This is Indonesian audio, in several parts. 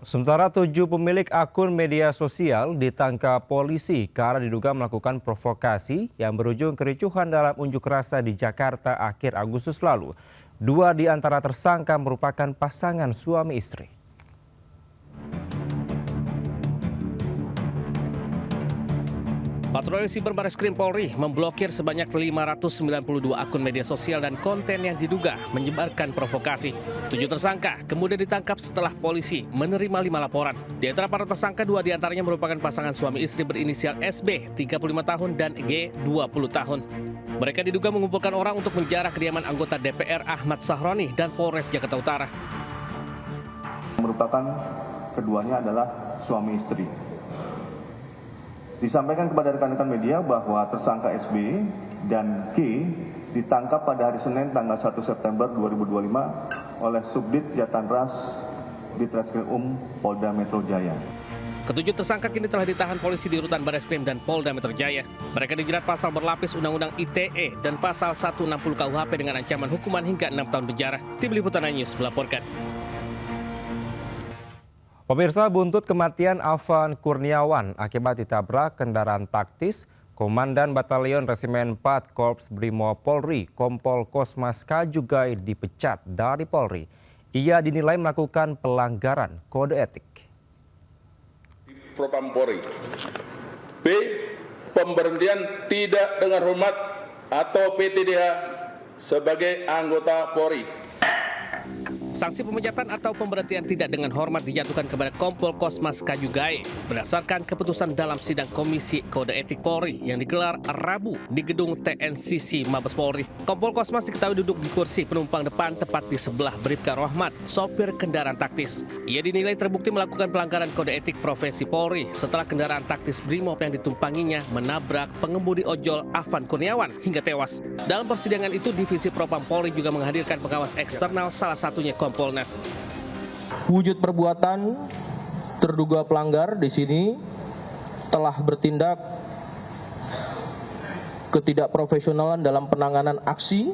Sementara 7 pemilik akun media sosial ditangkap polisi karena diduga melakukan provokasi yang berujung kericuhan dalam unjuk rasa di Jakarta akhir Agustus lalu. 2 di antara tersangka merupakan pasangan suami istri. Patroli Siber Barreskrim Polri memblokir sebanyak 592 akun media sosial dan konten yang diduga menyebarkan provokasi. 7 tersangka kemudian ditangkap setelah polisi menerima 5 laporan. Di antara para tersangka, 2 diantaranya merupakan pasangan suami istri berinisial SB, 35 tahun, dan G, 20 tahun. Mereka diduga mengumpulkan orang untuk menjarah kediaman anggota DPR Ahmad Sahroni dan Polres Jakarta Utara. Merupakan keduanya adalah suami istri. Disampaikan kepada rekan-rekan media bahwa tersangka SB dan G ditangkap pada hari Senin tanggal 1 September 2025 oleh Subdit Jatanras Ditreskrim Polda Metro Jaya. Ketujuh tersangka kini telah ditahan polisi di Rutan Barreskrim dan Polda Metro Jaya. Mereka dijerat pasal berlapis Undang-Undang ITE dan pasal 160 KUHP dengan ancaman hukuman hingga 6 tahun penjara. Tim Liputan News melaporkan. Pemirsa, buntut kematian Afan Kurniawan akibat ditabrak kendaraan taktis, Komandan Batalion Resimen 4 Korps Brimob Polri, Kompol Kosmas Kajugai dipecat dari Polri. Ia dinilai melakukan pelanggaran kode etik. Propam Polri. B. Pemberhentian tidak dengan hormat atau PTDH sebagai anggota Polri. Sanksi pemecatan atau pemberhentian tidak dengan hormat dijatuhkan kepada Kompol Kosmas Kajugai berdasarkan keputusan dalam sidang Komisi Kode Etik Polri yang digelar Rabu di gedung TNCC Mabes Polri. Kompol Kosmas diketahui duduk di kursi penumpang depan tepat di sebelah Bribka Rohmat, sopir kendaraan taktis. Ia dinilai terbukti melakukan pelanggaran kode etik profesi Polri setelah kendaraan taktis Brimob yang ditumpanginya menabrak pengemudi ojol Afan Kurniawan hingga tewas. Dalam persidangan itu, Divisi Propam Polri juga menghadirkan pengawas eksternal, salah satunya Kompolnas. Wujud perbuatan terduga pelanggar di sini telah bertindak ketidakprofesionalan dalam penanganan aksi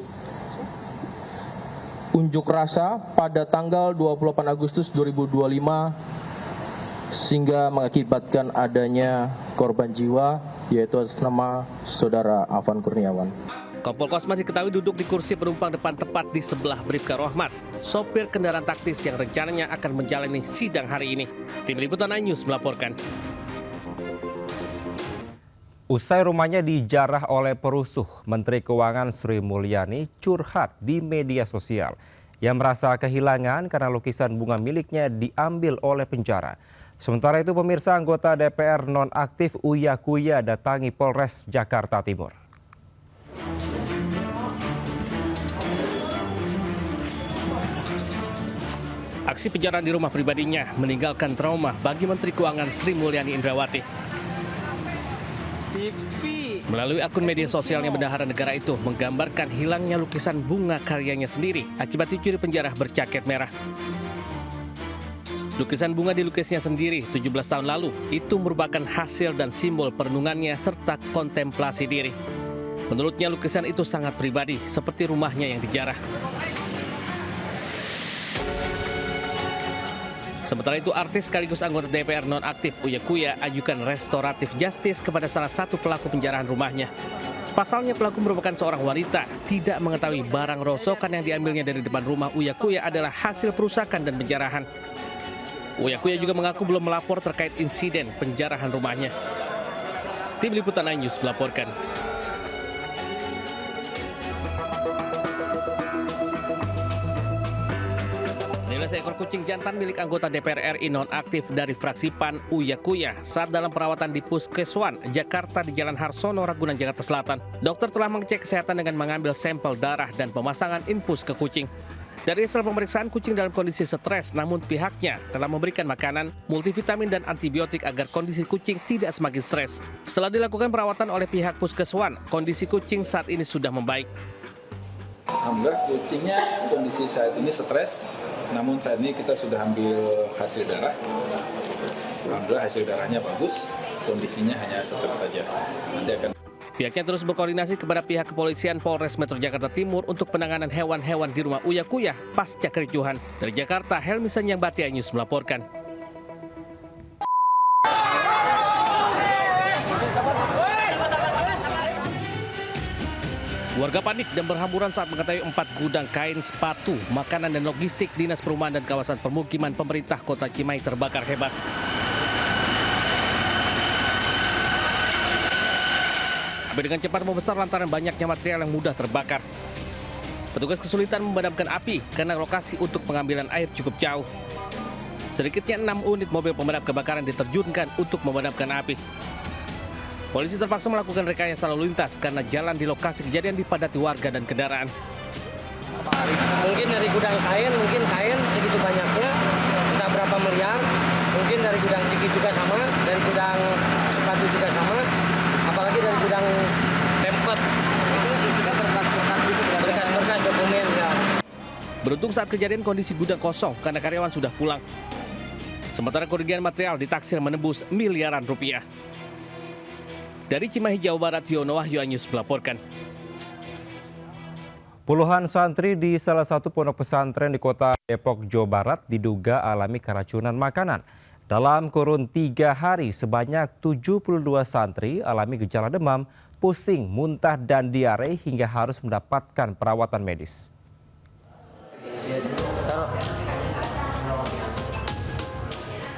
unjuk rasa pada tanggal 28 Agustus 2025 sehingga mengakibatkan adanya korban jiwa yaitu atas nama saudara Afan Kurniawan. Kompol Kosmas diketahui duduk di kursi penumpang depan tepat di sebelah Bribka Rohmat, sopir kendaraan taktis yang rencananya akan menjalani sidang hari ini. Tim Liputan News melaporkan. Usai rumahnya dijarah oleh perusuh, Menteri Keuangan Sri Mulyani curhat di media sosial. Ia merasa kehilangan karena lukisan bunga miliknya diambil oleh penjara. Sementara itu, pemirsa, anggota DPR nonaktif Uya Kuya datangi Polres Jakarta Timur. Aksi penjarahan di rumah pribadinya meninggalkan trauma bagi Menteri Keuangan Sri Mulyani Indrawati. Melalui akun media sosialnya, bendahara negara itu menggambarkan hilangnya lukisan bunga karyanya sendiri akibat dicuri penjara berjaket merah. Lukisan bunga dilukisnya sendiri 17 tahun lalu. Itu merupakan hasil dan simbol perenungannya serta kontemplasi diri. Menurutnya lukisan itu sangat pribadi, seperti rumahnya yang dijarah. Sementara itu, artis sekaligus anggota DPR nonaktif Uya Kuya ajukan restoratif justice kepada salah satu pelaku penjarahan rumahnya. Pasalnya, pelaku merupakan seorang wanita, tidak mengetahui barang rosokan yang diambilnya dari depan rumah Uya Kuya adalah hasil perusakan dan penjarahan. Uya Kuya juga mengaku belum melapor terkait insiden penjarahan rumahnya. Tim Liputan News melaporkan. Seekor kucing jantan milik anggota DPR RI nonaktif dari fraksi PAN Uya Kuya saat dalam perawatan di Puskeswan, Jakarta di Jalan Harsono, Ragunan, Jakarta Selatan. Dokter telah mengecek kesehatan dengan mengambil sampel darah dan pemasangan infus ke kucing. Dari hasil pemeriksaan, kucing dalam kondisi stres, namun pihaknya telah memberikan makanan, multivitamin dan antibiotik agar kondisi kucing tidak semakin stres. Setelah dilakukan perawatan oleh pihak Puskeswan, kondisi kucing saat ini sudah membaik. Alhamdulillah kucingnya kondisi saat ini stres, namun saat ini kita sudah ambil hasil darah. Alhamdulillah hasil darahnya bagus, kondisinya hanya stres saja. Nanti akan. Pihaknya terus berkoordinasi kepada pihak kepolisian Polres Metro Jakarta Timur untuk penanganan hewan-hewan di rumah Uya Kuya pasca kericuhan. Dari Jakarta, Helmi Sanyang Batia News melaporkan. Warga panik dan berhamburan saat mengetahui 4 gudang kain, sepatu, makanan dan logistik Dinas Perumahan dan Kawasan Permukiman Pemerintah Kota Cimahi terbakar hebat. Api dengan cepat membesar lantaran banyaknya material yang mudah terbakar. Petugas kesulitan memadamkan api karena lokasi untuk pengambilan air cukup jauh. Sedikitnya 6 unit mobil pemadam kebakaran diterjunkan untuk memadamkan api. Polisi terpaksa melakukan rekayasa lalu lintas karena jalan di lokasi kejadian dipadati warga dan kendaraan. Mungkin dari gudang kain, segitu banyaknya, entah berapa miliar. Mungkin dari gudang ciki juga sama, dari gudang sepatu juga sama, apalagi dari gudang tempat. Berkas-berkas dokumen ya. Beruntung saat kejadian kondisi gudang kosong karena karyawan sudah pulang. Sementara kerugian material ditaksir menembus miliaran rupiah. Dari Cimahi, Jawa Barat, Yono Wahyu Anyus melaporkan. Puluhan santri di salah satu pondok pesantren di kota Depok, Jawa Barat diduga alami keracunan makanan. Dalam kurun 3 hari, sebanyak 72 santri alami gejala demam, pusing, muntah, dan diare hingga harus mendapatkan perawatan medis.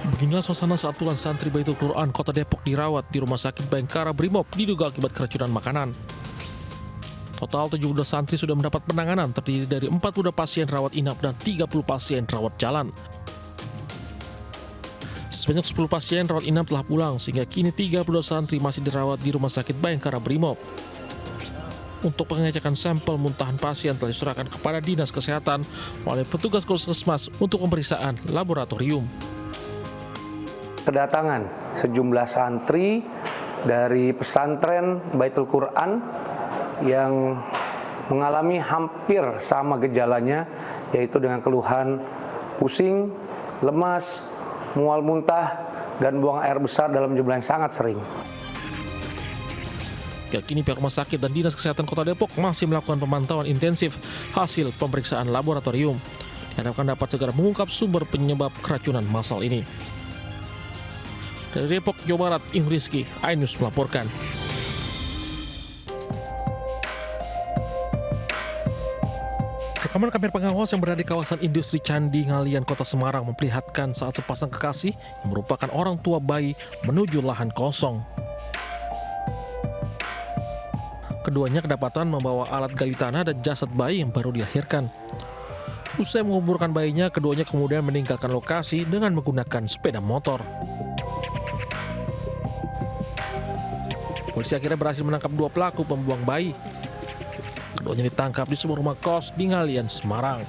Beginilah suasana saat puluhan santri Baitul Quran Kota Depok dirawat di Rumah Sakit Bayangkara Brimob diduga akibat keracunan makanan. Total 72 santri sudah mendapat penanganan terdiri dari 40 pasien rawat inap dan 30 pasien rawat jalan. Sebanyak 10 pasien rawat inap telah pulang sehingga kini 32 santri masih dirawat di Rumah Sakit Bayangkara Brimob. Untuk pengecekan sampel muntahan pasien telah diserahkan kepada Dinas Kesehatan oleh petugas Puskesmas untuk pemeriksaan laboratorium. Kedatangan sejumlah santri dari pesantren Baitul Quran yang mengalami hampir sama gejalanya, yaitu dengan keluhan pusing, lemas, mual muntah, dan buang air besar dalam jumlah yang sangat sering. Kini pihak rumah sakit dan Dinas Kesehatan Kota Depok masih melakukan pemantauan intensif hasil pemeriksaan laboratorium. Diharapkan dapat segera mengungkap sumber penyebab keracunan massal ini. Dari Depok, Jawa Barat, Im Rizky, iNews melaporkan. Rekaman kamera pengawas yang berada di kawasan industri Candi Ngalian, Kota Semarang memperlihatkan saat sepasang kekasih yang merupakan orang tua bayi menuju lahan kosong. Keduanya kedapatan membawa alat gali tanah dan jasad bayi yang baru dilahirkan. Usai menguburkan bayinya, keduanya kemudian meninggalkan lokasi dengan menggunakan sepeda motor. Polisi akhirnya berhasil menangkap 2 pelaku pembuang bayi. Keduanya ditangkap di sebuah rumah kos di Ngalian, Semarang.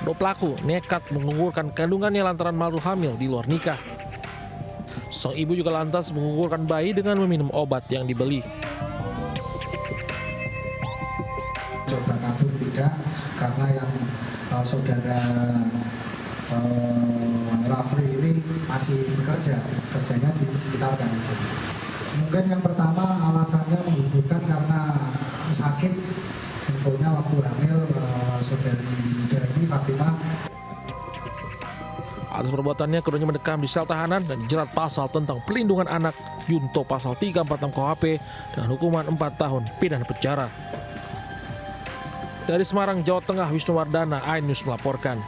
2 pelaku nekat mengugurkan kandungannya lantaran malu hamil di luar nikah. Sang ibu juga lantas mengugurkan bayi dengan meminum obat yang dibeli. Coba kabur tidak, karena yang saudara Rafli ini masih bekerja, kerjanya di sekitar Kalijen. Mungkin yang pertama alasannya menggugurkan karena sakit, infonya waktu hamil saudari muda ini Fatimah. Atas perbuatannya, keduanya mendekam di sel tahanan dan dijerat pasal tentang perlindungan anak Junto pasal 346 KUHP dengan hukuman 4 tahun pidana penjara. Dari Semarang, Jawa Tengah, Wisnu Wardana, iNews melaporkan.